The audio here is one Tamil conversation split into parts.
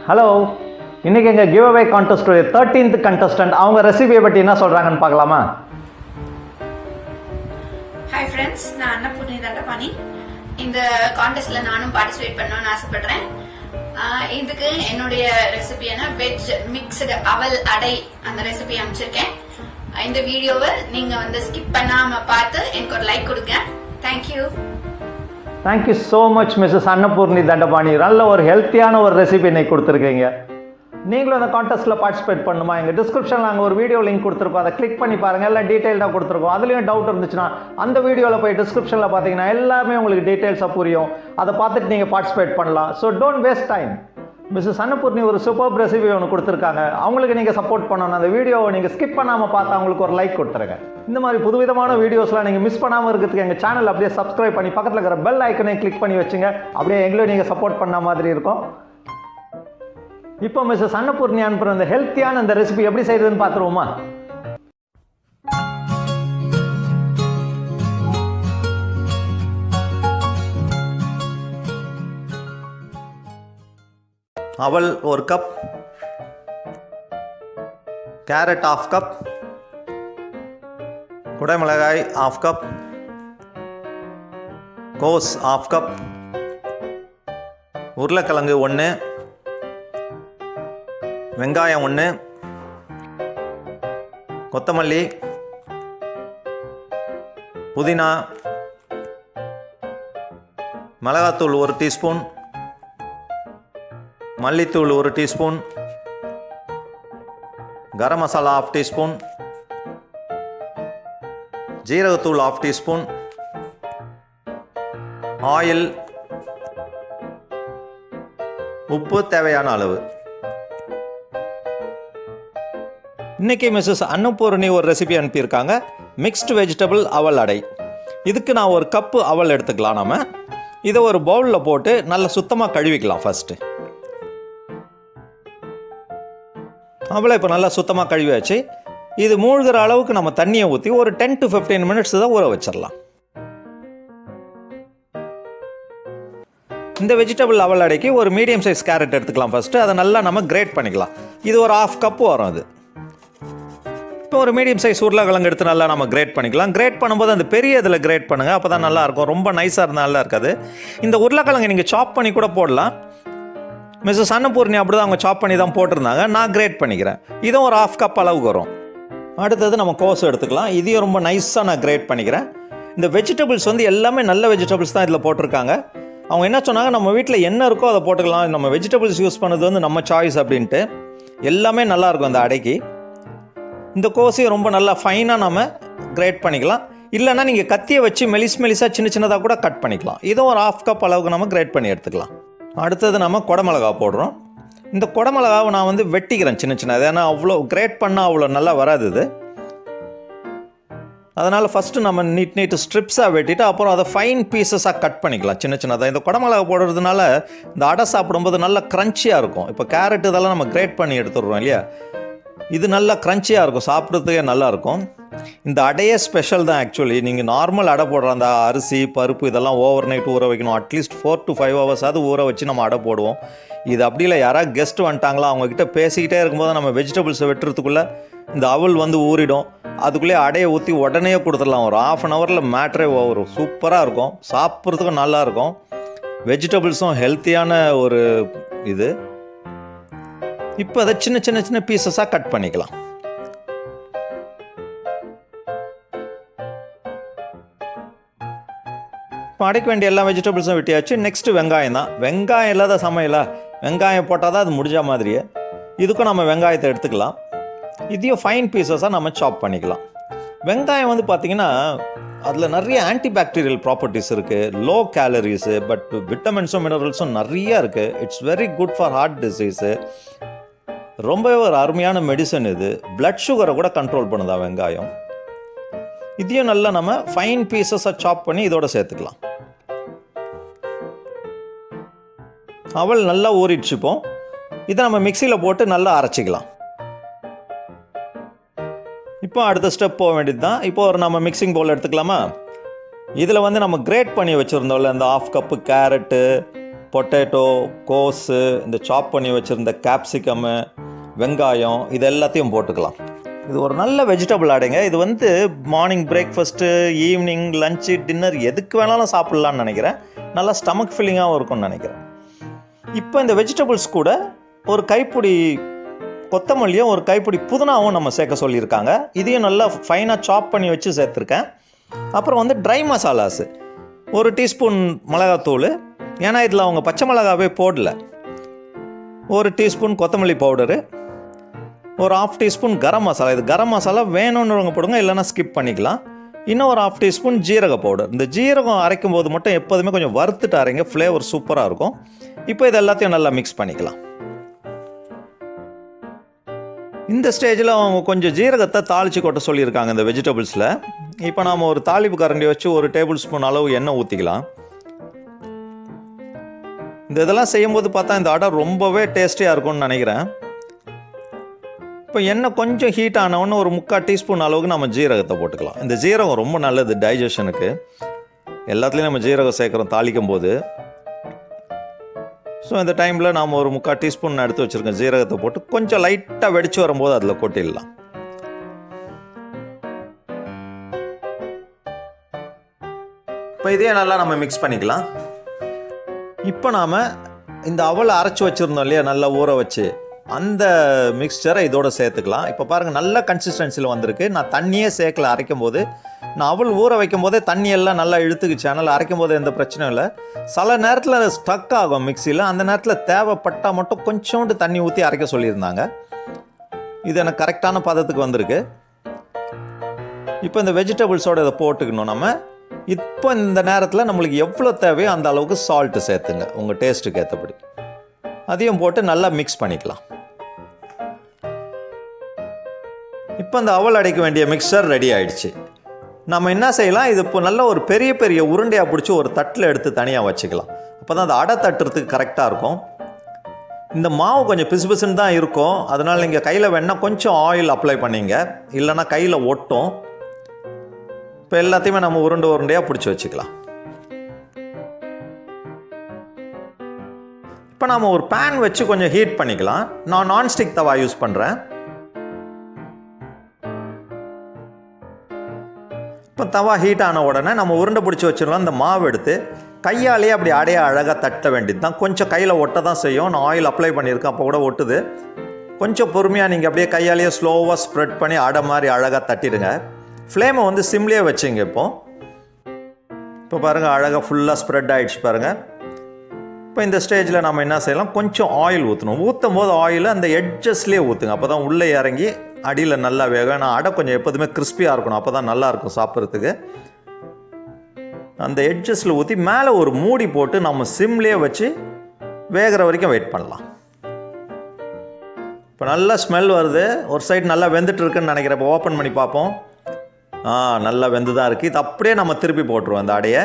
ஹலோ, இன்றைக்கி எங்கள் கிவ் அவே கான்டெஸ்டோடைய 13th contestant அவங்க ரெசிபியை பற்றி என்ன சொல்கிறாங்கன்னு பார்க்கலாமா? ஹாய் ஃப்ரெண்ட்ஸ், நான் அன்னபூர்ணி தண்டபாணி. இந்த கான்டெஸ்ட்ல நானும் பார்ட்டிசிபேட் பண்ணணும்னு ஆசைப்படுறேன். இதுக்கு என்னுடைய ரெசிபியான வெஜ் மிக்ஸ்டு அவல் அடை அந்த ரெசிபி அமைச்சிருக்கேன். இந்த வீடியோவை நீங்க ஸ்கிப் பண்ணாம பார்த்து எனக்கு ஒரு லைக் கொடுங்க. Thank you. Thank you so much Mrs Annapoorni Dandapani. நல்ல ஒரு ஹெல்த்தியான ஒரு ரெசிபி இன்னைக்கு கொடுத்துருக்கீங்க. நீங்களும் அந்த கான்டெஸ்ட்டில் பார்ட்டிசிபேட் பண்ணுமா? எங்கள் டிஸ்கிரிப்ஷனில் நாங்கள் ஒரு வீடியோ லிங்க் கொடுத்துருக்கோம், அதை கிளிக் பண்ணி பாருங்கள். எல்லாம் டீட்டெயில்டாக கொடுத்துருக்கோம். அதுலேயும் டவுட் இருந்துச்சுன்னா அந்த வீடியோவில் போய் டிஸ்கிரிப்ஷனில் பார்த்தீங்கன்னா எல்லாமே உங்களுக்கு டீட்டெயில்ஸாக புரியும். அதை பார்த்துட்டு நீங்கள் பார்ட்டிசிபேட் பண்ணலாம். So don't waste time. Mrs Annapoorni ஒரு சூப்பர் ரெசிபி ஒன்று கொடுத்துருக்காங்க. அவங்களுக்கு நீங்கள் சப்போர்ட் பண்ணணும். அந்த வீடியோவை நீங்கள் ஸ்கிப் பண்ணாமல் பார்த்து அவங்களுக்கு ஒரு லைக் கொடுத்துருங்க. இந்த மாதிரி புதுவிதமான வீடியோஸ்லாம் நீங்கள் மிஸ் பண்ணாமல் இருக்கிறதுக்கு எங்கள் சேனல் அப்படியே சப்ஸ்கிரைப் பண்ணி பக்கத்தில் இருக்கிற பெல் ஐக்கனை கிளிக் பண்ணி வச்சுங்க. அப்படியே எங்களையும் நீங்கள் சப்போர்ட் பண்ண மாதிரி இருக்கும். இப்போ மிஸ்ஸஸ் அன்னபூர்ணி அனுப்புகிற இந்த ஹெல்த்தியான இந்த ரெசிபி எப்படி செய்யறதுன்னு பார்த்துருவோமா? அவல் 1 கப், கேரட் 1/2 கப், குடைமிளகாய் 1/2 கப், கோஸ் 1/2 கப், உருளைக்கிழங்கு 1, வெங்காயம் 1, கொத்தமல்லி, புதினா, மிளகாத்தூள் 1 டீஸ்பூன், மல்லித்தூள் 1 டீஸ்பூன், கரம் மசாலா 1/2 டீஸ்பூன், ஜீரகத்தூள் 1/2 டீஸ்பூன், ஆயில், உப்பு தேவையான அளவு. இன்றைக்கி மிஸ்ஸஸ் அன்னபூர்ணி ஒரு ரெசிபி அனுப்பியிருக்காங்க, மிக்ஸ்டு வெஜிடபிள் அவல் அடை. இதுக்கு நான் 1 கப்பு அவல் எடுத்துக்கலாம். நம்ம இதை ஒரு பவுலில் போட்டு நல்லா சுத்தமாக கழுவிக்கலாம். ஃபஸ்ட்டு அவளை இப்போ நல்லா சுத்தமாக கழுவியாச்சு. இது மூழ்கிற அளவுக்கு நம்ம தண்ணியை ஊற்றி ஒரு 10 to 15 minutes தான் ஊற வச்சிடலாம். இந்த வெஜிடபிள் அவல் அடைக்கு ஒரு மீடியம் சைஸ் கேரட் எடுத்துக்கலாம். ஃபஸ்ட்டு அதை நல்லா நம்ம கிரேட் பண்ணிக்கலாம். இது ஒரு 1/2 கப்பு வரும். அது இப்போ ஒரு மீடியம் சைஸ் உருளைக்கிழங்கு எடுத்து நல்லா நம்ம கிரேட் பண்ணிக்கலாம். கிரேட் பண்ணும்போது அந்த பெரிய இதில் கிரேட் பண்ணுங்கள், அப்போ தான் நல்லாயிருக்கும். ரொம்ப நைஸாக இருந்தால் நல்லா இருக்காது. இந்த உருளைக்கிழங்கு நீங்கள் சாப் பண்ணி கூட போடலாம். மிஸ்ஸஸ் அன்னபூர்ணி அப்படி தான் அவங்க சாப் பண்ணி தான் போட்டிருந்தாங்க. நான் கிரேட் பண்ணிக்கிறேன். இதுவும் ஒரு 1/2 கப் அளவுக்கு வரும். அடுத்தது நம்ம கோஸ் எடுத்துக்கலாம். இதையும் ரொம்ப நைஸாக நான் கிரேட் பண்ணிக்கிறேன். இந்த வெஜிடபிள்ஸ் எல்லாமே நல்ல வெஜிடபிள்ஸ் தான் இதில் போட்டிருக்காங்க. அவங்க என்ன சொன்னாங்க, நம்ம வீட்டில் என்ன இருக்கோ அதை போட்டுக்கலாம், நம்ம வெஜிடபிள்ஸ் யூஸ் பண்ணது நம்ம சாய்ஸ் அப்படின்ட்டு. எல்லாமே நல்லாயிருக்கும் இந்த அடைக்கு. இந்த கோஸையும் ரொம்ப நல்லா ஃபைனாக நம்ம கிரேட் பண்ணிக்கலாம். இல்லைன்னா நீங்கள் கத்தியை வச்சு மெலிசாக சின்ன சின்னதாக கூட கட் பண்ணிக்கலாம். இதுவும் ஒரு 1/2 கப் அளவுக்கு நம்ம கிரேட் பண்ணி எடுத்துக்கலாம். அடுத்தது நம்ம குடமிளகா போடுறோம். இந்த குடமிளகாவை நான் வெட்டிக்கிறேன் சின்ன சின்ன. ஏன்னா அவ்வளோ கிரேட் பண்ணால் அவ்வளோ நல்லா வராது இது. அதனால் ஃபஸ்ட்டு நம்ம நீட்டு ஸ்ட்ரிப்ஸாக வெட்டிட்டு அப்புறம் அதை ஃபைன் பீசஸாக கட் பண்ணிக்கலாம் சின்ன சின்னதாக. இந்த குடமிளகா போடுறதுனால இந்த அடை சாப்பிடும்போது நல்லா க்ரன்ச்சியாக இருக்கும். இப்போ கேரட் இதெல்லாம் நம்ம கிரேட் பண்ணி எடுத்துடுறோம் இல்லையா, இது நல்லா க்ரன்ச்சியாக இருக்கும், சாப்பிட்றதுக்கே நல்லாயிருக்கும். இந்த அடையே ஸ்பெஷல் தான் ஆக்சுவலி. நீங்கள் நார்மல் அடை போடுற அந்த அரிசி பருப்பு இதெல்லாம் ஓவர் நைட் ஊற வைக்கணும். அட்லீஸ்ட் 4 to 5 hours அது ஊற வச்சு நம்ம அடை போடுவோம். இது அப்படி இல்லை, யாராவது கெஸ்ட் வந்துட்டாங்களா அவங்கக்கிட்ட பேசிக்கிட்டே இருக்கும்போது நம்ம வெஜிடபிள்ஸை வெட்டுறதுக்குள்ளே இந்த அவல் ஊறிடும். அதுக்குள்ளேயே அடையை ஊற்றி உடனே கொடுத்துடலாம். ஒரு 1/2 hour மேட்ரே வரும். சூப்பராக இருக்கும், சாப்பிட்றதுக்கும் நல்லாயிருக்கும். வெஜிடபிள்ஸும் ஹெல்த்தியான ஒரு இது. இப்போ அதை சின்ன சின்ன சின்ன பீசஸாக கட் பண்ணிக்கலாம். இப்போ அடைக்க வேண்டிய எல்லா வெஜிடபிள்ஸும் வெட்டியாச்சு. நெக்ஸ்ட்டு வெங்காயம் தான். வெங்காயம் இல்லாத சமையலா? வெங்காயம் போட்டால் தான் அது முடிஞ்ச மாதிரியே. இதுக்கும் நம்ம வெங்காயத்தை எடுத்துக்கலாம். இதையும் ஃபைன் பீசஸாக நம்ம சாப் பண்ணிக்கலாம். வெங்காயம் பார்த்திங்கன்னா அதில் நிறைய ஆன்டிபாக்டீரியல் ப்ராப்பர்ட்டிஸ் இருக்குது, லோ கேலரிஸு, பட் விட்டமின்ஸும் மினரல்ஸும் நிறையா இருக்குது. It's very good for heart disease. ரொம்பவே ஒரு அருமையான மெடிசன் இது. பிளட் சுகரை கூட கண்ட்ரோல் பண்ணுதா வெங்காயம். இதையும் நல்லா நம்ம ஃபைன் பீசஸாக சாப் பண்ணி இதோட சேர்த்துக்கலாம். அவல் நல்லா ஊறிடுச்சுப்போம். இதை நம்ம மிக்சியில் போட்டு நல்லா அரைச்சிக்கலாம். இப்போ அடுத்த ஸ்டெப் போக வேண்டியது தான். இப்போ ஒரு நம்ம மிக்சிங் பவுல் எடுத்துக்கலாமா? இதில் நம்ம கிரேட் பண்ணி வச்சுருந்தோம்ல இந்த 1/2 கப்பு கேரட்டு, பொட்டேட்டோ, கோஸு, இந்த சாப் பண்ணி வச்சுருந்த கேப்சிகம்மு, வெங்காயம் இது எல்லாத்தையும் போட்டுக்கலாம். இது ஒரு நல்ல வெஜிடபிள் அடைங்க. இது வந்து morning breakfast, evening lunch, dinner எதுக்கு வேணாலும் சாப்பிட்லான்னு நினைக்கிறேன். நல்லா ஸ்டமக் ஃபில்லிங்காகவும் இருக்கும்னு நினைக்கிறேன். இப்போ இந்த வெஜிடபிள்ஸ் கூட ஒரு கைப்பிடி கொத்தமல்லியும் ஒரு கைப்பிடி புதினாவும் நம்ம சேர்க்க சொல்லியிருக்காங்க. இதையும் நல்லா ஃபைனாக சாப் பண்ணி வச்சு சேர்த்துருக்கேன். அப்புறம் வந்து ட்ரை மசாலாஸு, 1 டீஸ்பூன் மிளகாத்தூள், ஏன்னா இதில் அவங்க பச்சை மிளகாவே போடல. 1 டீஸ்பூன் கொத்தமல்லி பவுடரு, ஒரு 1/2 டீஸ்பூன் கரம் மசாலா. இது கரம் மசாலா வேணும்னு போடுங்க, இல்லைன்னா ஸ்கிப் பண்ணிக்கலாம். இன்னும் ஒரு 1/2 டீஸ்பூன் ஜீரக பவுடர். இந்த ஜீரகம் அரைக்கும் போது மட்டும் எப்போதுமே கொஞ்சம் வறுத்துட்டு அரைங்க, ஃப்ளேவர் சூப்பராக இருக்கும். இப்போ இது எல்லாத்தையும் நல்லா மிக்ஸ் பண்ணிக்கலாம். இந்த ஸ்டேஜில் அவங்க கொஞ்சம் ஜீரகத்தை தாளித்து கொட்ட சொல்லியிருக்காங்க இந்த வெஜிடபிள்ஸில். இப்போ நாம் ஒரு தாளிப்பு கரண்டி வச்சு 1 டேபிள் ஸ்பூன் அளவு எண்ணெய் ஊற்றிக்கலாம். இந்த இதெல்லாம் செய்யும்போது பார்த்தா இந்த அடை ரொம்பவே டேஸ்டியாக இருக்கும்னு நினைக்கிறேன். இப்போ எண்ணெய் கொஞ்சம் ஹீட் ஆனவுன்னு ஒரு 3/4 டீஸ்பூன் அளவுக்கு நம்ம ஜீரகத்தை போட்டுக்கலாம். இந்த ஜீரகம் ரொம்ப நல்லது டைஜஷனுக்கு. எல்லாத்துலேயும் நம்ம ஜீரகம் சேர்க்குறோம் தாளிக்கும் போது. ஸோ இந்த டைமில் நாம் ஒரு 3/4 டீஸ்பூன் எடுத்து வச்சுருக்கோம் ஜீரகத்தை போட்டு கொஞ்சம் லைட்டாக வெடிச்சு வரும்போது அதில் கொட்டிடலாம். இப்போ இதே நல்லா நம்ம மிக்ஸ் பண்ணிக்கலாம். இப்போ நாம் இந்த அவலை அரைச்சி வச்சுருந்தோம் இல்லையா, நல்லா ஊற வச்சு, அந்த மிக்சரை இதோட சேர்த்துக்கலாம். இப்போ பாருங்கள் நல்ல கன்சிஸ்டன்சியில் வந்திருக்கு. நான் தண்ணியே சேர்க்கல அரைக்கும் போது. நான் அவள் ஊற வைக்கும் போதே தண்ணியெல்லாம் நல்லா இழுத்துக்குச்சு. அதனால் அரைக்கும் போது எந்த பிரச்சனையும் இல்லை. சில நேரத்தில் ஸ்டக் ஆகும் மிக்சியில். அந்த நேரத்தில் தேவைப்பட்டால் மட்டும் கொஞ்சோண்டு தண்ணி ஊற்றி அரைக்க சொல்லியிருந்தாங்க. இது எனக்கு கரெக்டான பதத்துக்கு வந்திருக்கு. இப்போ இந்த வெஜிடபிள்ஸோடு இதை போட்டுக்கணும் நம்ம. இப்போ இந்த நேரத்தில் நம்மளுக்கு எவ்வளோ தேவையோ அந்த அளவுக்கு சால்ட்டு சேர்த்துங்க உங்கள் டேஸ்ட்டுக்கு ஏற்றபடி. அதையும் போட்டு நல்லா மிக்ஸ் பண்ணிக்கலாம். இப்போ இந்த அவல் அடைக்க வேண்டிய மிக்சர் ரெடி ஆகிடுச்சு. நம்ம என்ன செய்யலாம், இது இப்போ நல்ல ஒரு பெரிய பெரிய உருண்டையாக பிடிச்சி ஒரு தட்டில் எடுத்து தனியாக வச்சுக்கலாம். அப்போ தான் அந்த அடை தட்டுறதுக்கு கரெக்டாக இருக்கும். இந்த மாவு கொஞ்சம் பிசு பிசுன்னு தான் இருக்கும். அதனால் நீங்கள் கையில் வேணால் கொஞ்சம் ஆயில் அப்ளை பண்ணிங்க, இல்லைன்னா கையில் ஒட்டும். இப்போ எல்லாத்தையுமே நம்ம உருண்டையாக பிடிச்சி வச்சுக்கலாம். இப்போ நம்ம ஒரு பேன் வச்சு கொஞ்சம் ஹீட் பண்ணிக்கலாம். நான் நான்ஸ்டிக் தவா யூஸ் பண்ணுறேன். இப்போ தவா ஹீட் ஆன உடனே நம்ம உருண்டை பிடிச்சி வச்சிடலாம். இந்த மாவு எடுத்து கையாலேயே அப்படி அடைய அழகாக தட்ட வேண்டியது தான். கொஞ்சம் கையில் ஒட்ட தான் செய்யும். நான் ஆயில் அப்ளை பண்ணியிருக்கேன், அப்போ கூட ஒட்டுது. கொஞ்சம் பொறுமையாக நீங்கள் அப்படியே கையாலேயே ஸ்லோவாக ஸ்ப்ரெட் பண்ணி அடை மாதிரி அழகாக தட்டிடுங்க. ஃப்ளேமை வந்து சிம்லேயே வச்சுங்க. இப்போ பாருங்கள் அழகாக ஃபுல்லாக ஸ்ப்ரெட் ஆகிடுச்சு பாருங்கள். இப்போ இந்த ஸ்டேஜில் நம்ம என்ன செய்யலாம், கொஞ்சம் ஆயில் ஊற்றணும். ஊற்றும் போது ஆயில் அந்த எட்ஜஸ்லேயே ஊற்றுங்க. அப்போ தான் உள்ளே இறங்கி அடியில் நல்லா வேகும். நான் அடை கொஞ்சம் எப்போதுமே கிறிஸ்பியாக இருக்கணும், அப்போ தான் நல்லாயிருக்கும் சாப்பிட்றதுக்கு. அந்த எட்ஜஸில் ஊற்றி மேலே ஒரு மூடி போட்டு நம்ம சிம்லேயே வச்சு வேகிற வரைக்கும் வெயிட் பண்ணலாம். இப்போ நல்லா ஸ்மெல் வருது. ஒரு சைடு நல்லா வெந்துட்டு இருக்குன்னு நினைக்கிறேன். இப்போ ஓப்பன் பண்ணி பார்ப்போம். நல்லா வெந்து தான் இருக்குது. இது அப்படியே நம்ம திருப்பி போட்டுருவோம். அந்த அடையை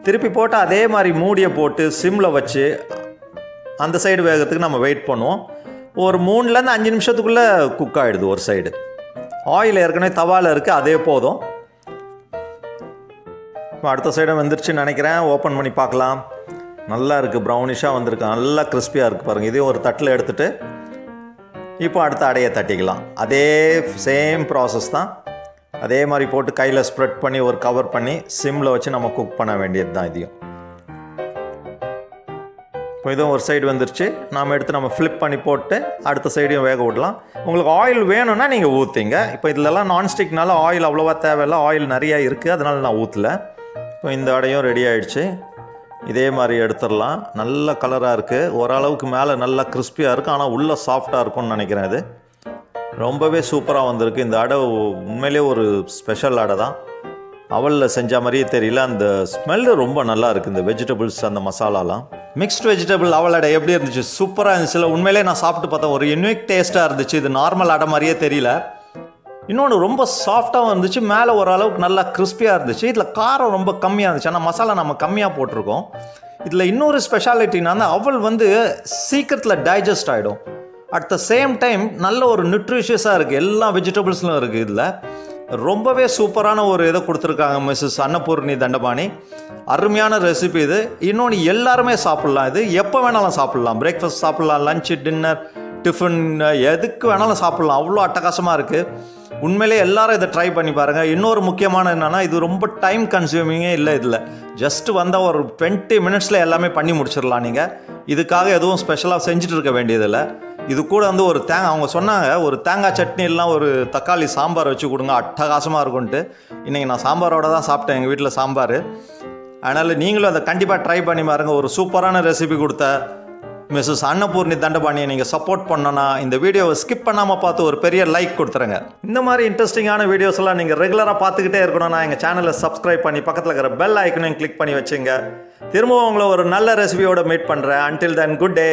திருப்பி போட்டு அதே மாதிரி மூடியை போட்டு சிம்மில் வச்சு அந்த சைடு வேகத்துக்கு நம்ம வெயிட் பண்ணுவோம். ஒரு 3லேருந்து 5 நிமிஷத்துக்குள்ளே குக் ஆகிடுது ஒரு சைடு. ஆயில் ஏற்கனவே தவாவில் இருக்குது, அதே போதும். இப்போ அடுத்த சைடும் வந்துருச்சுன்னு நினைக்கிறேன். ஓப்பன் பண்ணி பார்க்கலாம். நல்லா இருக்குது, ப்ரௌனிஷாக வந்திருக்கு, நல்லா கிறிஸ்பியாக இருக்குது பாருங்கள். இதையும் ஒரு தட்டில் எடுத்துகிட்டு இப்போ அடுத்த அடையை தட்டிக்கலாம். அதே சேம் ப்ராசஸ் தான். அதே மாதிரி போட்டு கையில் ஸ்ப்ரெட் பண்ணி ஒரு கவர் பண்ணி சிம்மில் வச்சு நம்ம குக் பண்ண வேண்டியது தான். இதையும் இப்போ இதுவும் ஒரு சைடு வந்துருச்சு. நாம் எடுத்து நம்ம ஃப்ளிப் பண்ணி போட்டு அடுத்த சைடையும் வேக விடலாம். உங்களுக்கு ஆயில் வேணும்னா நீங்கள் ஊற்றிங்க. இப்போ இதிலெல்லாம் நான்ஸ்டிக்னால ஆயில் அவ்வளோவா தேவையில்லை, ஆயில் நிறையா இருக்குது, அதனால் நான் ஊற்றலை. இப்போ இந்த அடையும் ரெடி ஆகிடுச்சு. இதே மாதிரி எடுத்துடலாம். நல்ல கலராக இருக்குது, ஓரளவுக்கு மேலே நல்லா கிறிஸ்பியாக இருக்குது, ஆனால் உள்ளே சாஃப்டாக இருக்கும்னு நினைக்கிறேன். இது ரொம்பவே சூப்பராக வந்திருக்கு. இந்த அடை உண்மையிலே ஒரு ஸ்பெஷல் அடை தான். அவலில் செஞ்ச மாதிரியே தெரியல. அந்த ஸ்மெல்லு ரொம்ப நல்லா இருக்குது. இந்த வெஜிடபிள்ஸ் அந்த மசாலாலாம் மிக்ஸ்ட் வெஜிடபிள் அவல் அடை எப்படி இருந்துச்சு? சூப்பராக இருந்துச்சு. உண்மையிலே நான் சாப்பிட்டு பார்த்தேன், ஒரு யூனிக் டேஸ்ட்டாக இருந்துச்சு. இது நார்மல் அடை மாதிரியே தெரியல. இன்னொன்று ரொம்ப சாஃப்டாகவும் இருந்துச்சு, மேலே ஓரளவுக்கு நல்லா கிறிஸ்பியாக இருந்துச்சு. இதில் காரம் ரொம்ப கம்மியாக இருந்துச்சு, ஆனால் மசாலா நம்ம கம்மியாக போட்டிருக்கோம். இதில் இன்னொரு ஸ்பெஷாலிட்டினா அந்த அவல் வந்து சீக்கிரத்தில் டைஜஸ்ட் ஆகிடும். அட் த சேம் டைம் நல்ல ஒரு நியூட்ரிஷியஸாக இருக்குது. எல்லா வெஜிடபிள்ஸ்லும் இருக்குது இதில். ரொம்பவே சூப்பரான ஒரு இதை கொடுத்துருக்காங்க மிஸ்ஸஸ் அன்னபூர்ணி தண்டபாணி. அருமையான ரெசிபி இது. இன்னொன்று எல்லாருமே சாப்பிட்லாம். இது எப்போ வேணாலும் சாப்பிட்லாம். பிரேக்ஃபாஸ்ட் சாப்பிட்லாம், லஞ்சு, டின்னர், டிஃபன், எதுக்கு வேணாலும் சாப்பிட்லாம். அவ்வளோ அட்டகாசமாக இருக்குது. உண்மையிலே எல்லாரும் இதை ட்ரை பண்ணி பாருங்கள். இன்னொரு முக்கியமான என்னென்னா, இது ரொம்ப டைம் கன்சியூமிங்கே இல்லை. இதில் ஜஸ்ட் வந்தால் ஒரு 20 மினிட்ஸில் எல்லாமே பண்ணி முடிச்சிடலாம். நீங்கள் இதுக்காக எதுவும் ஸ்பெஷலாக செஞ்சுட்டு இருக்க வேண்டியதில்லை. இது கூட வந்து ஒரு அவங்க சொன்னாங்க ஒரு தேங்காய் சட்னி எல்லாம் ஒரு தக்காளி சாம்பார் வச்சு கொடுங்க, அட்டகாசமாக இருக்கும்ன்ட்டு. இன்றைக்கி நான் சாம்பாரோட தான் சாப்பிட்டேன், எங்கள் வீட்டில் சாம்பார். அதனால் நீங்களும் அதை கண்டிப்பாக ட்ரை பண்ணி பாருங்கள். ஒரு சூப்பரான ரெசிபி கொடுத்த மிஸ்ஸஸ் அன்னபூர்ணி தண்டபாணியை நீங்கள் சப்போர்ட் பண்ணோன்னா இந்த வீடியோவை ஸ்கிப் பண்ணாமல் பார்த்து ஒரு பெரிய லைக் கொடுத்துருங்க. இந்த மாதிரி இன்ட்ரெஸ்டிங்கான வீடியோஸ் எல்லாம் நீங்கள் ரெகுலராக பார்த்துக்கிட்டே இருக்கணும்னா எங்கள் சேனலை சப்ஸ்கிரைப் பண்ணி பக்கத்தில் இருக்கிற பெல் ஐக்கனையும் கிளிக் பண்ணி வச்சுங்க. திரும்பவும் உங்களை ஒரு நல்ல ரெசிபியோட மீட் பண்ணுறேன். Until then, good day.